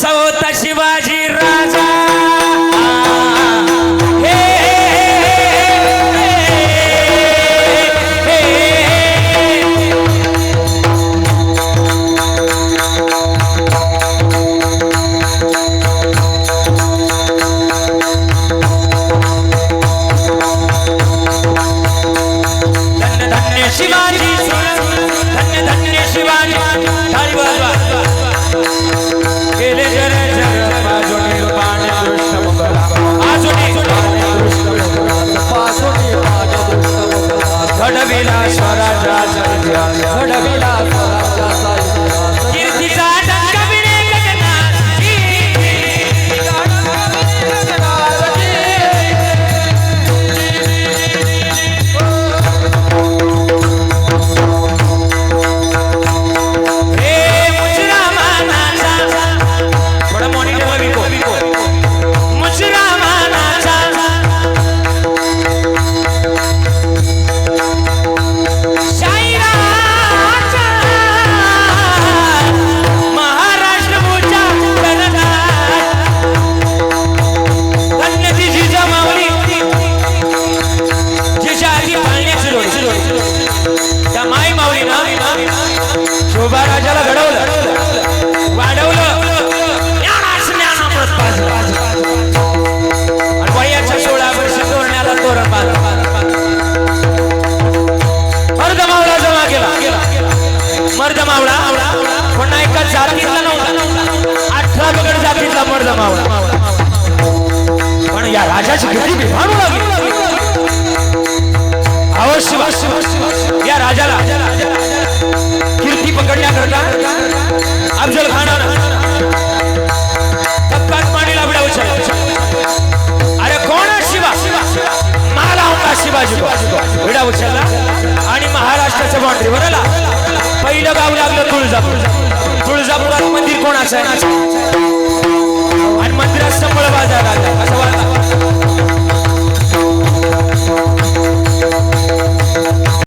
कसा होता शिवाजी राजा पण या राजाची किती बेभान लागली अवश्य या राजाला कीर्ती पकडण्याकरता अफजल खानानं तत्काळ पाणी लावला अरे कोण शिवा मला होता शिवाजी विडा उचलला आणि महाराष्ट्राच्या बाउंड्रीवर आला पहिलं गाव लागलं तुळजापूर तुळजापुरात मंदिर कोणाचं आहे आणि मंदिरात